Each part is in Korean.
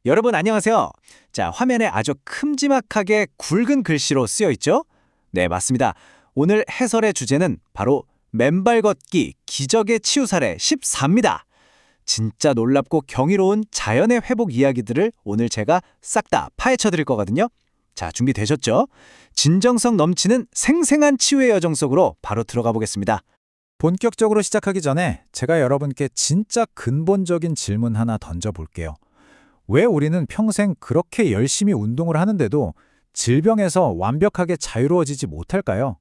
여러분 안녕하세요. 자, 화면에 아주 큼지막하게 굵은 글씨로 쓰여 있죠? 네, 맞습니다. 오늘 해설의 주제는 바로 맨발 걷기 기적의 치유 사례 14입니다. 진짜 놀랍고 경이로운 자연의 회복 이야기들을 오늘 제가 싹 다 파헤쳐 드릴 거거든요. 자, 준비되셨죠? 진정성 넘치는 생생한 치유의 여정 속으로 바로 들어가 보겠습니다. 본격적으로 시작하기 전에 제가 여러분께 진짜 근본적인 질문 하나 던져볼게요. 왜 우리는 평생 그렇게 열심히 운동을 하는데도 질병에서 완벽하게 자유로워지지 못할까요?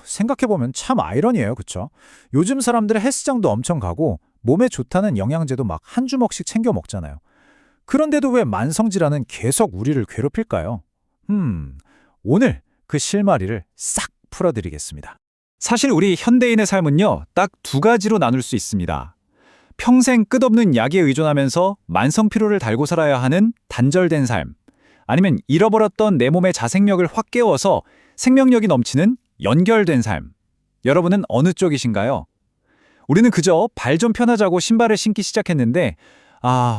생각해보면 참 아이러니해요, 그쵸? 요즘 사람들은 헬스장도 엄청 가고 몸에 좋다는 영양제도 막 한 주먹씩 챙겨 먹잖아요. 그런데도 왜 만성질환은 계속 우리를 괴롭힐까요? 오늘 그 실마리를 싹 풀어드리겠습니다. 사실 우리 현대인의 삶은요, 딱 두 가지로 나눌 수 있습니다. 평생 끝없는 약에 의존하면서 만성 피로를 달고 살아야 하는 단절된 삶, 아니면 잃어버렸던 내 몸의 자생력을 확 깨워서 생명력이 넘치는 연결된 삶. 여러분은 어느 쪽이신가요? 우리는 그저 발 좀 편하자고 신발을 신기 시작했는데,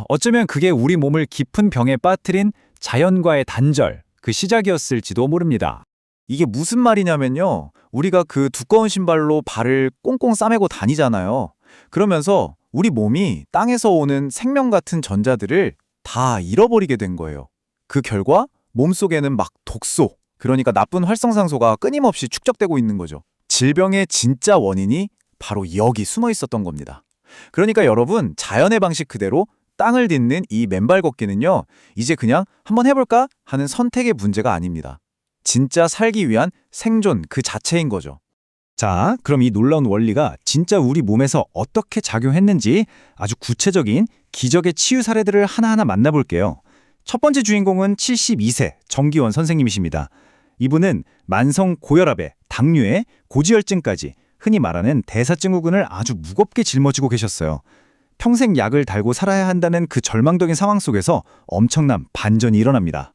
어쩌면 그게 우리 몸을 깊은 병에 빠뜨린 자연과의 단절, 그 시작이었을지도 모릅니다. 이게 무슨 말이냐면요. 우리가 그 두꺼운 신발로 발을 꽁꽁 싸매고 다니잖아요. 그러면서 우리 몸이 땅에서 오는 생명 같은 전자들을 다 잃어버리게 된 거예요. 그 결과 몸속에는 막 독소, 그러니까 나쁜 활성산소가 끊임없이 축적되고 있는 거죠. 질병의 진짜 원인이 바로 여기 숨어 있었던 겁니다. 그러니까 여러분, 자연의 방식 그대로 땅을 딛는 이 맨발 걷기는요, 이제 그냥 한번 해볼까 하는 선택의 문제가 아닙니다. 진짜 살기 위한 생존 그 자체인 거죠. 자, 그럼 이 놀라운 원리가 진짜 우리 몸에서 어떻게 작용했는지 아주 구체적인 기적의 치유 사례들을 하나하나 만나볼게요. 첫 번째 주인공은 72세 정기원 선생님이십니다. 이분은 만성 고혈압에 당뇨에 고지혈증까지 흔히 말하는 대사증후군을 아주 무겁게 짊어지고 계셨어요. 평생 약을 달고 살아야 한다는 그 절망적인 상황 속에서 엄청난 반전이 일어납니다.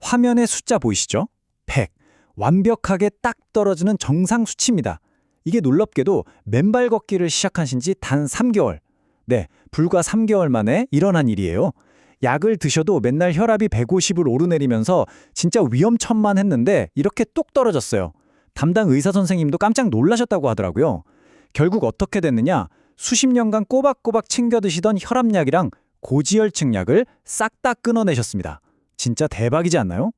화면에 숫자 보이시죠? 100. 완벽하게 딱 떨어지는 정상 수치입니다. 이게 놀랍게도 맨발 걷기를 시작하신 지 단 3개월. 네, 불과 3개월 만에 일어난 일이에요. 약을 드셔도 맨날 혈압이 150을 오르내리면서 진짜 위험천만했는데 이렇게 뚝 떨어졌어요. 담당 의사 선생님도 깜짝 놀라셨다고 하더라고요. 결국 어떻게 됐느냐? 수십 년간 꼬박꼬박 챙겨 드시던 혈압약이랑 고지혈증 약을 싹 다 끊어내셨습니다. 진짜 대박이지 않나요?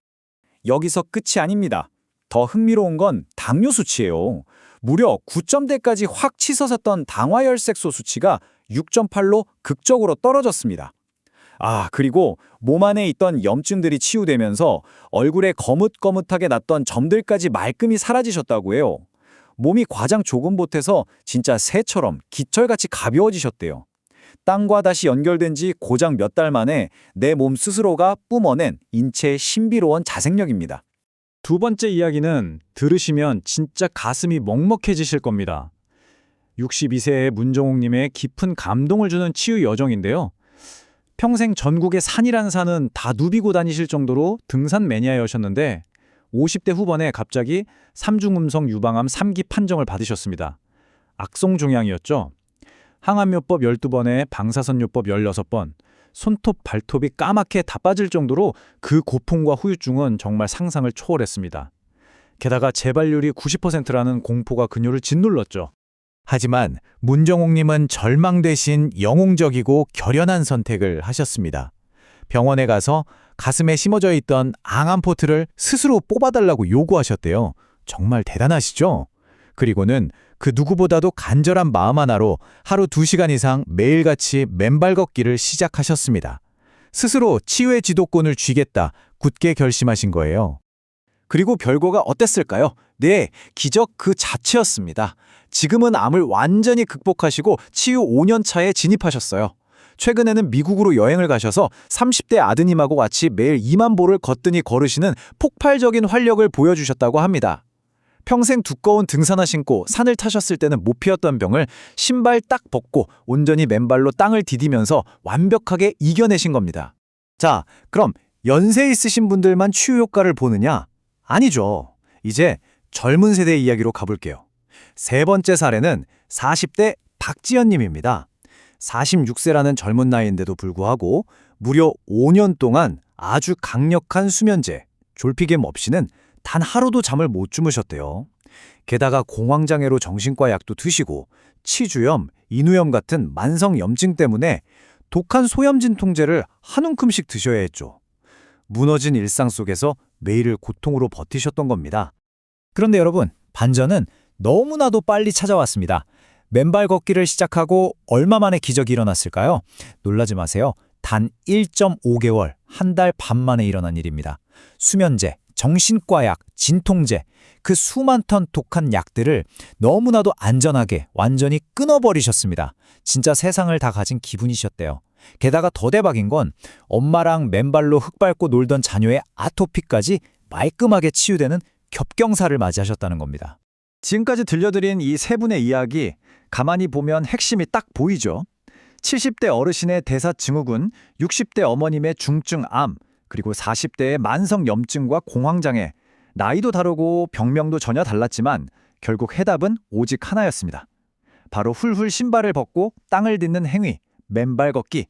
여기서 끝이 아닙니다. 더 흥미로운 건 당뇨 수치예요. 무려 9점대까지 확 치솟았던 당화혈색소 수치가 6.8로 극적으로 떨어졌습니다. 그리고 몸 안에 있던 염증들이 치유되면서 얼굴에 거뭇거뭇하게 났던 점들까지 말끔히 사라지셨다고 해요. 몸이 과장 조금 보태서 진짜 새처럼 깃털같이 가벼워지셨대요. 땅과 다시 연결된 지 고작 몇 달 만에 내 몸 스스로가 뿜어낸 인체의 신비로운 자생력입니다. 두 번째 이야기는 들으시면 진짜 가슴이 먹먹해지실 겁니다. 62세의 문정옥님의 깊은 감동을 주는 치유 여정인데요. 평생 전국의 산이란 산은 다 누비고 다니실 정도로 등산 매니아였셨는데 50대 후반에 갑자기 삼중음성 유방암 3기 판정을 받으셨습니다. 악성종양이었죠. 항암요법 12번에 방사선요법 16번, 손톱, 발톱이 까맣게 다 빠질 정도로 그 고통과 후유증은 정말 상상을 초월했습니다. 게다가 재발률이 90%라는 공포가 그녀를 짓눌렀죠. 하지만 문정옥님은 절망 대신 영웅적이고 결연한 선택을 하셨습니다. 병원에 가서 가슴에 심어져 있던 항암포트를 스스로 뽑아달라고 요구하셨대요. 정말 대단하시죠? 그리고는 그 누구보다도 간절한 마음 하나로 하루 2시간 이상 매일같이 맨발 걷기를 시작하셨습니다. 스스로 치유의 지도권을 쥐겠다 굳게 결심하신 거예요. 그리고 결과가 어땠을까요? 네, 기적 그 자체였습니다. 지금은 암을 완전히 극복하시고 치유 5년 차에 진입하셨어요. 최근에는 미국으로 여행을 가셔서 30대 아드님하고 같이 매일 2만 보를 거뜬히 걸으시는 폭발적인 활력을 보여주셨다고 합니다. 평생 두꺼운 등산화 신고 산을 타셨을 때는 못 피웠던 병을 신발 딱 벗고 온전히 맨발로 땅을 디디면서 완벽하게 이겨내신 겁니다. 자, 그럼 연세 있으신 분들만 치유 효과를 보느냐? 아니죠. 이제 젊은 세대 이야기로 가볼게요. 세 번째 사례는 40대 박지연님입니다. 46세라는 젊은 나이인데도 불구하고 무려 5년 동안 아주 강력한 수면제, 졸피뎀 없이는 단 하루도 잠을 못 주무셨대요. 게다가 공황장애로 정신과 약도 드시고 치주염, 인후염 같은 만성 염증 때문에 독한 소염진 통제를 한 움큼씩 드셔야 했죠. 무너진 일상 속에서 매일을 고통으로 버티셨던 겁니다. 그런데 여러분, 반전은 너무나도 빨리 찾아왔습니다. 맨발 걷기를 시작하고 얼마 만에 기적이 일어났을까요? 놀라지 마세요. 단 1.5개월, 한 달 반 만에 일어난 일입니다. 수면제, 정신과 약, 진통제, 그 수만 턴 독한 약들을 너무나도 안전하게 완전히 끊어버리셨습니다. 진짜 세상을 다 가진 기분이셨대요. 게다가 더 대박인 건 엄마랑 맨발로 흙 밟고 놀던 자녀의 아토피까지 말끔하게 치유되는 겹경사를 맞이하셨다는 겁니다. 지금까지 들려드린 이 세 분의 이야기, 가만히 보면 핵심이 딱 보이죠? 70대 어르신의 대사증후군, 60대 어머님의 중증암, 그리고 40대의 만성염증과 공황장애, 나이도 다르고 병명도 전혀 달랐지만 결국 해답은 오직 하나였습니다. 바로 훌훌 신발을 벗고 땅을 딛는 행위, 맨발 걷기.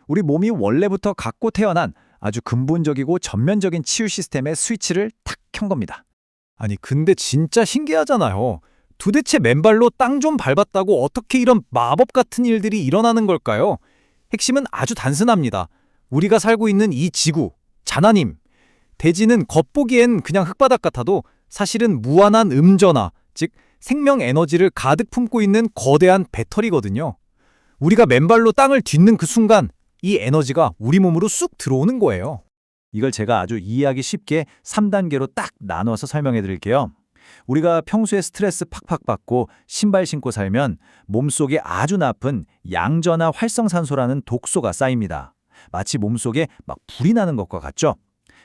우리 몸이 원래부터 갖고 태어난 아주 근본적이고 전면적인 치유 시스템의 스위치를 탁 켠 겁니다. 아니 근데 진짜 신기하잖아요. 도대체 맨발로 땅 좀 밟았다고 어떻게 이런 마법 같은 일들이 일어나는 걸까요? 핵심은 아주 단순합니다. 우리가 살고 있는 이 지구, 자나님, 대지는 겉보기엔 그냥 흙바닥 같아도 사실은 무한한 음전화, 즉 생명 에너지를 가득 품고 있는 거대한 배터리거든요. 우리가 맨발로 땅을 딛는 그 순간 이 에너지가 우리 몸으로 쑥 들어오는 거예요. 이걸 제가 아주 이해하기 쉽게 3단계로 딱 나눠서 설명해 드릴게요. 우리가 평소에 스트레스 팍팍 받고 신발 신고 살면 몸속에 아주 나쁜 양전화 활성산소라는 독소가 쌓입니다. 마치 몸속에 막 불이 나는 것과 같죠?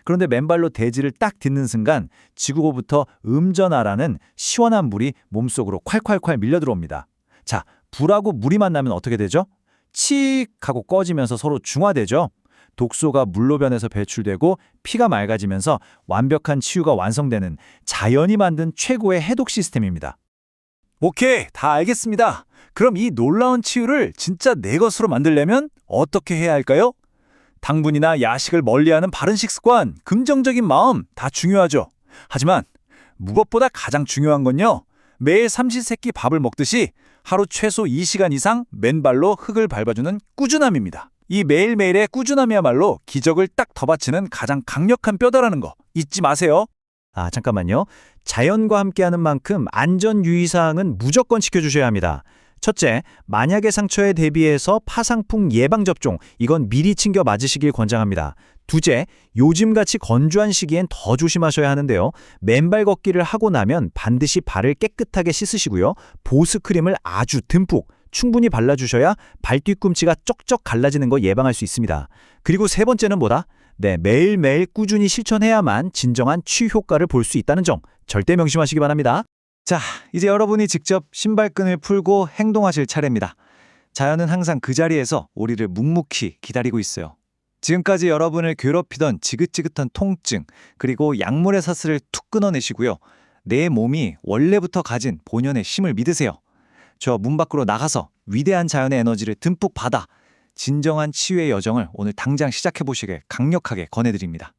그런데 맨발로 대지를 딱 딛는 순간 지구로부터 음전화라는 시원한 물이 몸속으로 콸콸콸 밀려 들어옵니다. 자, 불하고 물이 만나면 어떻게 되죠? 칙 하고 꺼지면서 서로 중화되죠? 독소가 물로 변해서 배출되고 피가 맑아지면서 완벽한 치유가 완성되는 자연이 만든 최고의 해독 시스템입니다. 오케이, 다 알겠습니다. 그럼 이 놀라운 치유를 진짜 내 것으로 만들려면 어떻게 해야 할까요? 당분이나 야식을 멀리하는 바른 식습관, 긍정적인 마음 다 중요하죠. 하지만 무엇보다 가장 중요한 건요. 매일 삼시세끼 밥을 먹듯이 하루 최소 2시간 이상 맨발로 흙을 밟아주는 꾸준함입니다. 이 매일매일의 꾸준함이야말로 기적을 딱 덧바치는 가장 강력한 뼈다라는 거 잊지 마세요. 아, 잠깐만요. 자연과 함께하는 만큼 안전 유의사항은 무조건 지켜주셔야 합니다. 첫째, 만약의 상처에 대비해서 파상풍 예방접종, 이건 미리 챙겨 맞으시길 권장합니다. 둘째, 요즘같이 건조한 시기엔 더 조심하셔야 하는데요. 맨발 걷기를 하고 나면 반드시 발을 깨끗하게 씻으시고요. 보습크림을 아주 듬뿍, 충분히 발라주셔야 발 뒤꿈치가 쩍쩍 갈라지는 거 예방할 수 있습니다. 그리고 세 번째는 뭐다? 네, 매일매일 꾸준히 실천해야만 진정한 치유 효과를 볼 수 있다는 점 절대 명심하시기 바랍니다. 자, 이제 여러분이 직접 신발끈을 풀고 행동하실 차례입니다. 자연은 항상 그 자리에서 우리를 묵묵히 기다리고 있어요. 지금까지 여러분을 괴롭히던 지긋지긋한 통증, 그리고 약물의 사슬을 툭 끊어내시고요. 내 몸이 원래부터 가진 본연의 힘을 믿으세요. 저 문 밖으로 나가서 위대한 자연의 에너지를 듬뿍 받아 진정한 치유의 여정을 오늘 당장 시작해보시길 강력하게 권해드립니다.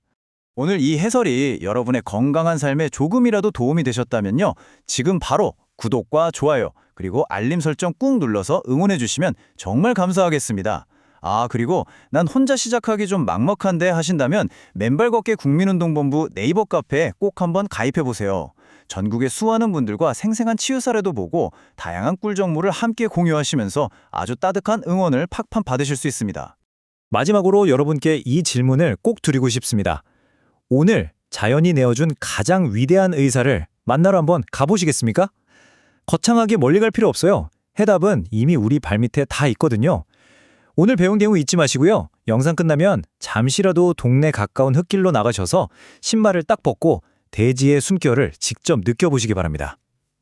오늘 이 해설이 여러분의 건강한 삶에 조금이라도 도움이 되셨다면요. 지금 바로 구독과 좋아요, 그리고 알림 설정 꾹 눌러서 응원해 주시면 정말 감사하겠습니다. 아, 그리고 난 혼자 시작하기 좀 막막한데 하신다면 맨발 걷기 국민운동본부 네이버 카페에 꼭 한번 가입해 보세요. 전국의 수많은 분들과 생생한 치유 사례도 보고 다양한 꿀정보를 함께 공유하시면서 아주 따뜻한 응원을 팍팍 받으실 수 있습니다. 마지막으로 여러분께 이 질문을 꼭 드리고 싶습니다. 오늘 자연이 내어준 가장 위대한 의사를 만나러 한번 가보시겠습니까? 거창하게 멀리 갈 필요 없어요. 해답은 이미 우리 발밑에 다 있거든요. 오늘 배운 내용 잊지 마시고요. 영상 끝나면 잠시라도 동네 가까운 흙길로 나가셔서 신발을 딱 벗고 대지의 숨결을 직접 느껴보시기 바랍니다.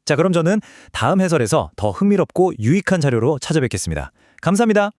자, 그럼 저는 다음 해설에서 더 흥미롭고 유익한 자료로 찾아뵙겠습니다. 감사합니다.